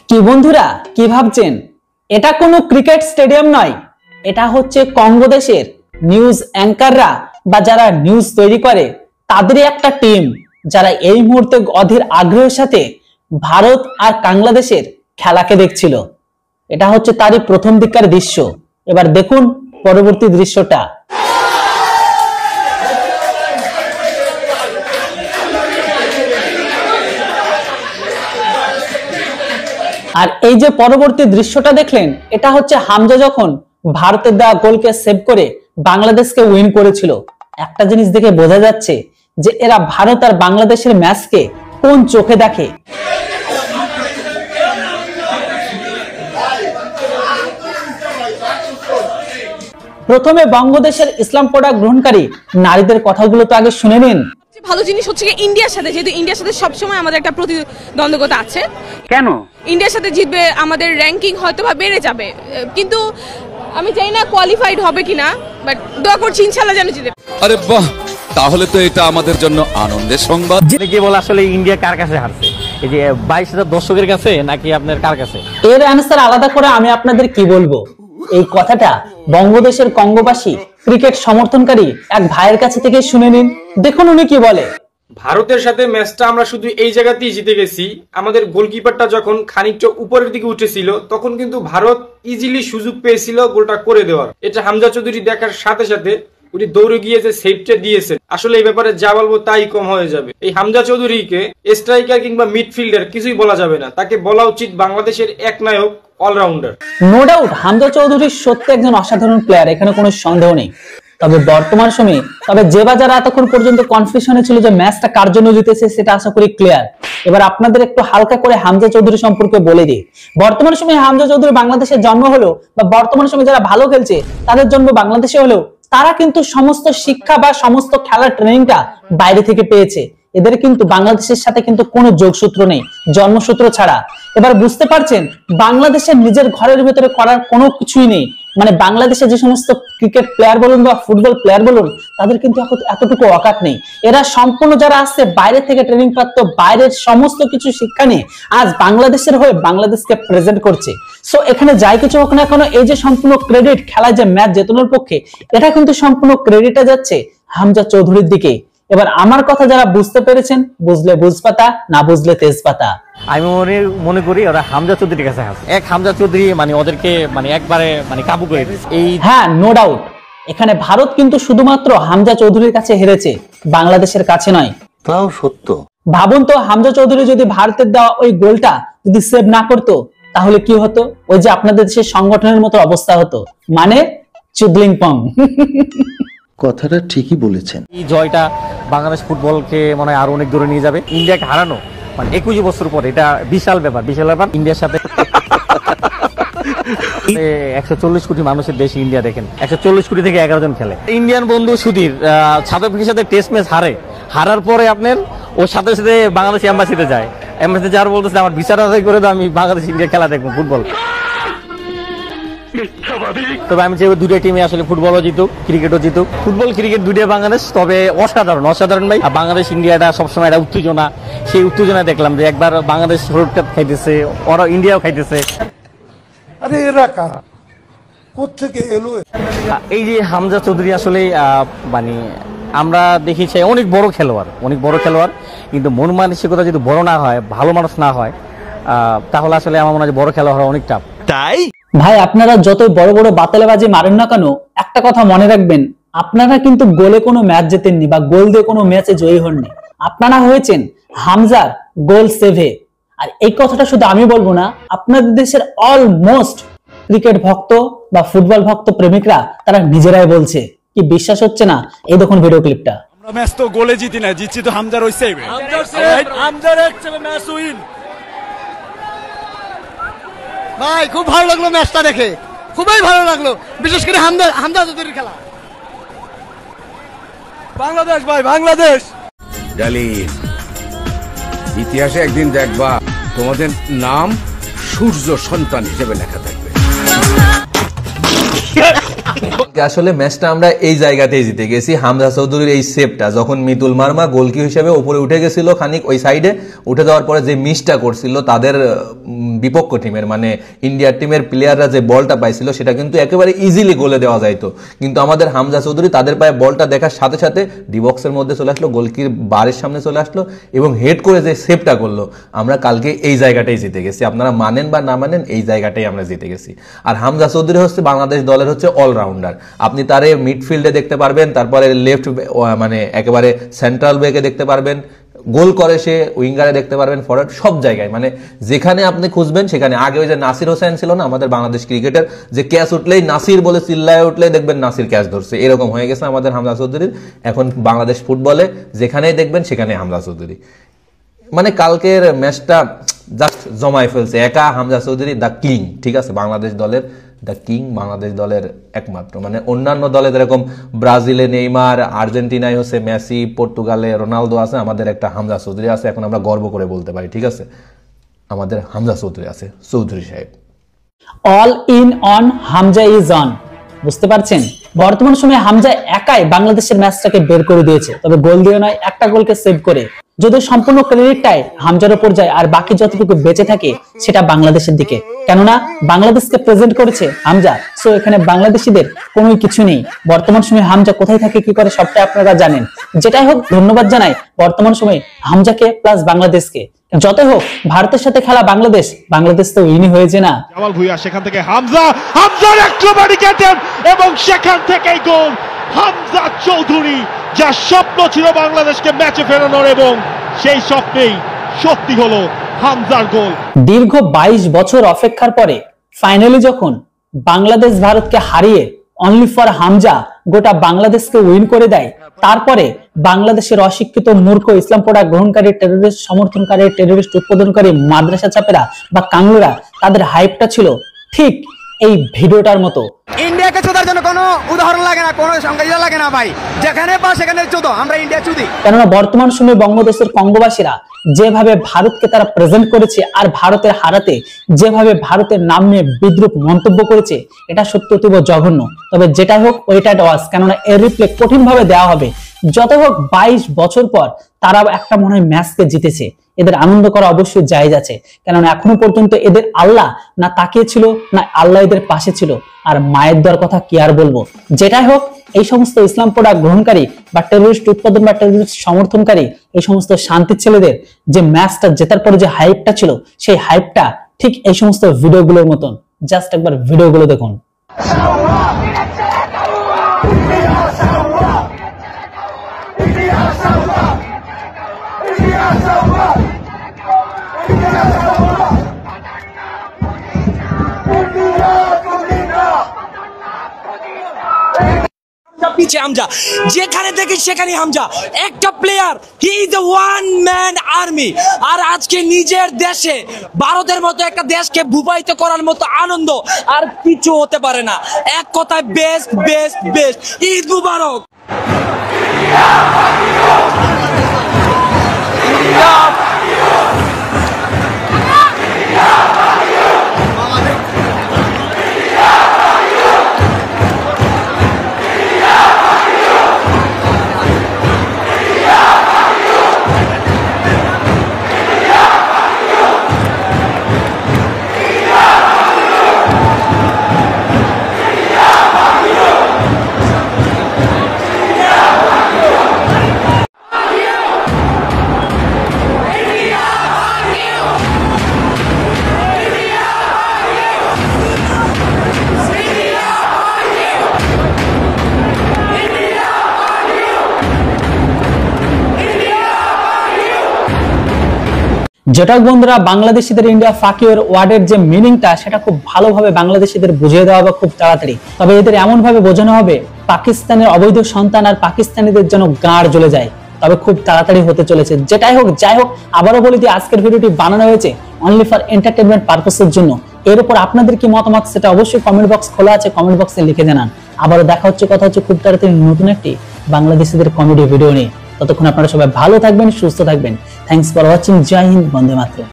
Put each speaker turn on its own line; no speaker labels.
কি বন্ধুরা, কি ভাবছেন? এটা কোনো ক্রিকেট স্টেডিয়াম নয়, এটা হচ্ছে কঙ্গো দেশের নিউজ অ্যাঙ্কাররা বা যারা নিউজ তৈরি করে তাদেরই একটা টিম, যারা এই মুহূর্তে অধীর আগ্রহের সাথে ভারত আর বাংলাদেশের খেলাকে দেখছিল। এটা হচ্ছে তারই প্রথম দিককার দৃশ্য। এবার দেখুন পরবর্তী দৃশ্যটা। আর এই যে পরবর্তী দৃশ্যটা দেখলেন, এটা হচ্ছে হামজা যখন ভারতের দেওয়া গোলকে সেভ করে বাংলাদেশকে উইন করেছিল। একটা জিনিস দেখে বোঝা যাচ্ছে যে এরা ভারত আর বাংলাদেশের ম্যাচকে কোন চোখে দেখে। প্রথমে বাংলাদেশের ইসলাম প্রোডাক্ট গ্রহণকারী নারীদের কথাগুলো তো আগে শুনে নিন।
ভালো জিনিস হচ্ছে ইন্ডিয়ার সাথে, যেহেতু ইন্ডিয়ার সাথে সবসময় আমাদের একটা প্রতিদ্বন্দ্বিতা আছে।
কেন?
ইন্ডিয়ার সাথে জিতবে, আমাদের র্যাঙ্কিং হয়তো বা বেড়ে যাবে, কিন্তু আমি জানি না কোয়ালিফাইড হবে কিনা, বাট দোয়া করছি ইনশাআল্লাহ যেন জিতে।
আরে বাহ, তাহলে তো এটা আমাদের জন্য আনন্দের সংবাদ।
কি বল, আসলে ইন্ডিয়া কার কাছে হারছে? এই যে 22,000 দর্শকের কাছে নাকি আপনার কার কাছে?
এর অ্যানসার আলাদা করে আমি আপনাদের কি বলবো। এই কথাটা বঙ্গদেশের কঙ্গোবাসী ক্রিকেট সমর্থনকারী এক ভাইয়ের কাছে থেকে শুনে নিন, দেখুন উনি কি বলে।
ভারতের সাথে ম্যাচটা আমরা শুধু এই জায়গাতেই জিতে গেছি। আমাদের গোলকিপারটা যখন খানিকটা উপরের দিকে উঠেছিল তখন কিন্তু ভারত ইজিলি সুযোগ পেয়েছিল গোলটা করে দেওয়ার। এটা হামজা চৌধুরী দেখার সাথে সাথে উনি দৌড়ে গিয়ে যে সেভটা দিয়েছেন, আসলে এই ব্যাপারে যা বলবো তাই কম হয়ে যাবে। এই হামজা চৌধুরীকে স্ট্রাইকার কিংবা মিডফিল্ডার কিছুই বলা যাবে না, তাকে বলা উচিত বাংলাদেশের এক নায়ক, allrounder.
No doubt Hamza Chowdhury সত্যি একজন অসাধারণ প্লেয়ার, এখানে কোনো সন্দেহ নেই। তবে বর্তমান সময়ে যে বাজার এতক্ষণ পর্যন্ত কনফিউশনে ছিল যে ম্যাচটা কার জন্য জিতেছে, সেটা আশা করি ক্লিয়ার। এবার আপনাদের একটু হালকা করে হামজা চৌধুরী সম্পর্কে বলে দিই। বর্তমান সময়ে হামজা চৌধুরী বাংলাদেশের জন্ম হলো, বা বর্তমান সময়ে যারা ভালো খেলছে তাদের জন্ম বাংলাদেশে হলেও তারা কিন্তু সমস্ত শিক্ষা বা সমস্ত খেলার ট্রেনিংটা বাইরে থেকে পেয়েছে। এদের কিন্তু বাংলাদেশের সাথে কিন্তু কোনো যোগসূত্র নেই, জন্মসূত্র ছাড়া। এবার বুঝতে পারছেন বাংলাদেশের নিজের ঘরের ভেতরে করার কোনো কিছুই নেই। মানে বাংলাদেশে যে সমস্ত ক্রিকেট প্লেয়ার বলুন বা ফুটবল প্লেয়ার বলুন, তাদের কিন্তু এতটুকু অকাত নেই। এরা সম্পূর্ণ যারা আসছে বাইরে থেকে ট্রেনিং প্রাপ্ত, বাইরের সমস্ত কিছু শিক্ষা নিয়ে আজ বাংলাদেশের হয়ে বাংলাদেশকে প্রেজেন্ট করছে। সো এখানে যাই কিছু হোক না কেন, এই যে সম্পূর্ণ ক্রেডিট খেলায় যে ম্যাচ জেতানোর পক্ষে, এটা কিন্তু সম্পূর্ণ ক্রেডিটটা যাচ্ছে হামজা চৌধুরীর দিকে। এবার আমার কথা যারা বুঝতে পেরেছেন, বুঝলে বুঝপাতা, না বুঝলে তেজপাতা।
আমি মনে করি ওরা হামজা চৌধুরীর কাছে আছে। এক হামজা চৌধুরী মানে ওদেরকে মানে একবারে মানে কাবু করে দিয়েছে। এই
হ্যাঁ, নো ডাউট এখানে ভারত কিন্তু শুধুমাত্র হামজা চৌধুরীর কাছে হেরেছে, বাংলাদেশের কাছে নয়।
তাও সত্য।
ভাবুন তো, হামজা চৌধুরী যদি ভারতের দেওয়া ওই গোলটা যদি সেভ না করতো তাহলে কি হতো? ওই যে আপনাদের দেশের সংগঠনের মতো অবস্থা হতো, মানে চুদলিং পং।
কথাটা ঠিকই বলেছেন।
এই জয়টা বাংলাদেশ ফুটবলকে মনে হয় আরো অনেক দূরে নিয়ে যাবে। ইন্ডিয়াকে হারানো মানে 21 বছর পর, এটা বিশাল ব্যাপার, বিশাল ব্যাপার। ইন্ডিয়ার সাথে 140 কোটি মানুষের দেশ ইন্ডিয়া, দেখেন 140 কোটি থেকে 11 জন খেলে। ইন্ডিয়ান বন্ধু সুধীর সাউথ আফ্রিকার সাথে টেস্ট ম্যাচ হারার পরে আপনার ওর সাথে সাথে বাংলাদেশ এম্বাসিতে যায়। এম্বাসিতে যাওয়ার বলতেছে আমার ভিসা আদায় করে দাও, আমি বাংলাদেশ ইন্ডিয়া খেলা দেখবো ফুটবল। তবে আমি চাই দুটো টিমে আসলে ফুটবলও জিতুক, ক্রিকেটও জিতুক। ফুটবল ক্রিকেট দুটো বাংলাদেশ, তবে অসাধারণ ভাই। বাংলাদেশ ইন্ডিয়াটা সবসময় একটা উত্তেজনা, সেই উত্তেজনা দেখলাম যে একবার বাংলাদেশ ওয়ার্ল্ড কাপ খাইতেছে, ওরা ইন্ডিয়াও খাইতেছে।
আরে এরা কারা, কোত্থেকে এলো?
এই যে হামজা চৌধুরী আসলে মানে আমরা দেখেছি অনেক বড় খেলোয়াড়, কিন্তু মন মানসিকতা যদি বড় না হয়, ভালো মানুষ না হয়, তাহলে আসলে আমার মনে হয় বড় খেলোয়াড় হওয়া অনেক টাফ।
তাই ভাই, আপনারা যতই বড় বড় বাতালেবাজি মারেন না কেন, একটা কথা মনে রাখবেন, আপনারা কিন্তু গোলে কোনো ম্যাচ জেতেননি বা গোল দিয়ে কোনো ম্যাচে জয়ী হননি। আপনারা হয়েছেন হামজার গোল সেভে। আর এই কথাটা শুধু আমি বলবো না, আপনাদের দেশের অলমোস্ট ক্রিকেট ভক্ত বা ফুটবল ভক্ত প্রেমিকরা তারা নিজেরাই বলছে। কি বিশ্বাস হচ্ছে না? এই দেখুন ভিডিও ক্লিপটা।
আমরা ম্যাচ তো গোলে জিতি না, জিতছি তো হামজার ওই সেভে। হামজার এক সেভে ম্যাচ উইন।
ভাই খুব ভালো লাগলো ম্যাচটা দেখে, খুবই ভালো লাগলো, বিশেষ করে হামজা চৌধুরীর খেলা।
বাংলাদেশ ভাই, বাংলাদেশ।
জালিম, ইতিহাসে একদিন দেখবা তোমাদের নাম সূর্য সন্তান হিসেবে লেখা থাকবে।
আসলে ম্যাচটা আমরা এই জায়গাতেই জিতে গেছি। হামজা চৌধুরীর এই সেভটা, যখন মিতুল মার্মা গোলকি হিসেবে উপরে উঠে গেছিল খানিক ওই সাইডে, উঠে যাওয়ার পরে যে মিসটা করছিল তাদের বিপক্ষ টিমের মানে ইন্ডিয়ার টিমের প্লেয়াররা যে বলটা পাইছিল সেটা কিন্তু একেবারে ইজিলি গোলে দেওয়া যাইতো, কিন্তু আমাদের হামজা চৌধুরী তাদের পায়ে বলটা দেখার সাথে সাথে ডিবক্সের মধ্যে চলে আসলো, গোলকির বারের সামনে চলে আসলো এবং হেড করে যে সেভটা করলো। আমরা কালকে এই জায়গাটাই জিতে গেছি, আপনারা মানেন বা না মানেন এই জায়গাটাই আমরা জিতে গেছি। আর হামজা চৌধুরী হচ্ছে বাংলাদেশ দলের হচ্ছে অলরাউন্ডার, আপনি তারে মিডফিল্ডে দেখতে পারবেন, তারপরে লেফট মানে একেবারে সেন্ট্রাল ব্যাকে দেখতে পারবেন, গোল করে সে উইঙ্গারে দেখতে পারবেন, ফরওয়ার্ড সব জায়গায়, মানে যেখানে আপনি খুঁজবেন সেখানে। আগে ওই যে নাসির হোসেন ছিল না আমাদের বাংলাদেশ ক্রিকেটের, যে ক্যাচ উঠলেই নাসির বলে চিল্লায় উঠলেই দেখবেন নাসির ক্যাচ ধরছে, এরকম হয়ে গেছে আমাদের হামজা চৌধুরীর। এখন বাংলাদেশ ফুটবলে যেখানেই দেখবেন সেখানে হামজা চৌধুরী, মানে কালকের ম্যাচটা জাস্ট জমায় ফেলছে একা হামজা চৌধুরী, দ্য কিং। ঠিক আছে, বাংলাদেশ দলের দ্য কিং, বাংলাদেশ দলের একমাত্র, মানে অন্যান্য দলে যেরকম ব্রাজিলে নেইমার, আর্জেন্টিনায় হচ্ছে মেসি, পর্তুগালে রোনালদো আছে, আমাদের একটা হামজা চৌধুরী আছে। এখন আমরা গর্ব করে বলতে পারি, ঠিক আছে, আমাদের হামজা চৌধুরী আছে, চৌধুরী সাহেব।
All in on Hamza is on, বুঝতে পারছেন? বর্তমান সময়ে হামজা একাই বাংলাদেশের ম্যাচটাকে বের করে দিয়েছে, তবে গোল দিয়ে নয়, একটা গোলকে সেভ করে। যদি সম্পূর্ণ ক্রেডিটটাই হামজার উপর যায় আর বাকি যতটুকু বেঁচে থাকে সেটা বাংলাদেশের দিকে, কেননা বাংলাদেশকে প্রেজেন্ট করেছে হামজা। সো এখানে বাংলাদেশিদের কোনো কিছু নেই। বর্তমান সময়ে হামজা কোথায় থাকে, কি করে, সবটা আপনারা জানেন। যেটাই হোক, ধন্যবাদ জানাই বর্তমান সময়ে হামজাকে প্লাস বাংলাদেশকে। যতই হোক, ভারতের সাথে খেলা বাংলাদেশ তো উইনি হয়েছে না।
জামাল ভুঁইয়া, সেখান থেকে হামজার অ্যাক্রোব্যাটিক অ্যাটেম্প এবং সেখান থেকেই গোল। হামজা চৌধুরী, যার স্বপ্ন ছিল বাংলাদেশকে ম্যাচে ফেরানোর, এবং সেই স্বপ্নেই সত্যি হলো হামজার গোল।
দীর্ঘ 22 বছর অপেক্ষার পরে ফাইনালি যখন বাংলাদেশ ভারতকে হারিয়ে অনলি ফর হামজা গোটা বাংলাদেশকে উইন করে দেয়, তারপরে বাংলাদেশের অশিক্ষিত মূর্খ ইসলাম প্রোডাক্ট গ্রহণকারী, টেররিস্ট সমর্থনকারী, টেররিস্ট উৎপাদনকারী মাদ্রাসা ছাপেরা বা কাংলুরা, তাদের হাইপটা ছিল ঠিক এই ভিডিওটার মতো।
ইন্ডিয়াকে চোদার জন্য কোনো উদাহরণ লাগে না, কোনো সংখ্যা লাগে না ভাই, যেখানে পা সেখানে চোদো, আমরা ইন্ডিয়া চুদি।
কেননা বর্তমান সময়ে বঙ্গদেশের কঙ্গোবাসীরা যেভাবে ভারতকে তারা প্রেজেন্ট করেছে আর ভারতের হারাতে যেভাবে ভারতের নাম নিয়ে বিদ্রুপ মন্তব্য করেছে, এটা সত্যি অতীব জঘন্য। তবে যেটাই হোক, ওইটা ওয়াজ, কেননা এর রিপ্লে কঠিন ভাবে দেওয়া হবে। যত হোক, 22 বছর পর তারা একটা মনে হয় ম্যাচকে জিতেছে, এদের আনন্দ করা অবশ্যই জায়েজ আছে, কেননা এখনো পর্যন্ত এদের আল্লাহ না তাকিয়েছিল, না আল্লাহ এদের পাশে ছিল। আর মায়ের দর কথা কি আর বলবো। যেটাই হোক, এই সমস্ত ইসলাম প্রোডাক্ট গ্রহণকারী বা টেররিস্ট উৎপাদন বা টেররিস্ট সমর্থনকারী এই সমস্ত শান্তির ছেলেদের যে ম্যাচটা জেতার পরে যে হাইপটা ছিল, সেই হাইপটা ঠিক এই সমস্ত ভিডিওগুলোর মতন। জাস্ট একবার ভিডিওগুলো দেখুন।
হামজা যেখানে দেখি সেখানে হামজা একটা player, he is the one man army. আর আজকে নিজের দেশে ভারতের মতো একটা দেশকে ভূপায়িত করার মতো আনন্দ আর কিছু হতে পারে না। এক কথায় বেস্ট বেস্ট বেস্ট। ঈদ মুবারক।
যেটা বন্ধুরা, বাংলাদেশিদের ইন্ডিয়া ফাকির ওয়ার্ডের যে মিনিংটা, সেটা খুব ভালোভাবে বাংলাদেশিদের বুঝিয়ে দেওয়া হবে খুব তাড়াতাড়ি। তবে এদের এমন ভাবে বোঝানো হবে পাকিস্তানের অবৈধ সন্তান আর পাকিস্তানিদের যেন গাঁড় জ্বলে যায়, তবে খুব তাড়াতাড়ি হতে চলেছে। যেটাই হোক, যাই হোক, আবারও বলি যে আজকের ভিডিওটি বানানো হয়েছে অনলি ফর এন্টারটেইনমেন্ট পারপাসের জন্য। এর উপর আপনাদের কি মতামত সেটা অবশ্যই কমেন্ট বক্স খোলা আছে, কমেন্ট বক্সে লিখে জানান। আবারও দেখা হচ্ছে, কথা হচ্ছে খুব তাড়াতাড়ি নতুন একটি বাংলাদেশিদের কমেডি ভিডিও নিয়ে। ততক্ষণ আপনারা সবাই ভালো থাকবেন, সুস্থ থাকবেন। Thanks for watching. জয় হিন্দ, বন্দে মাতরম।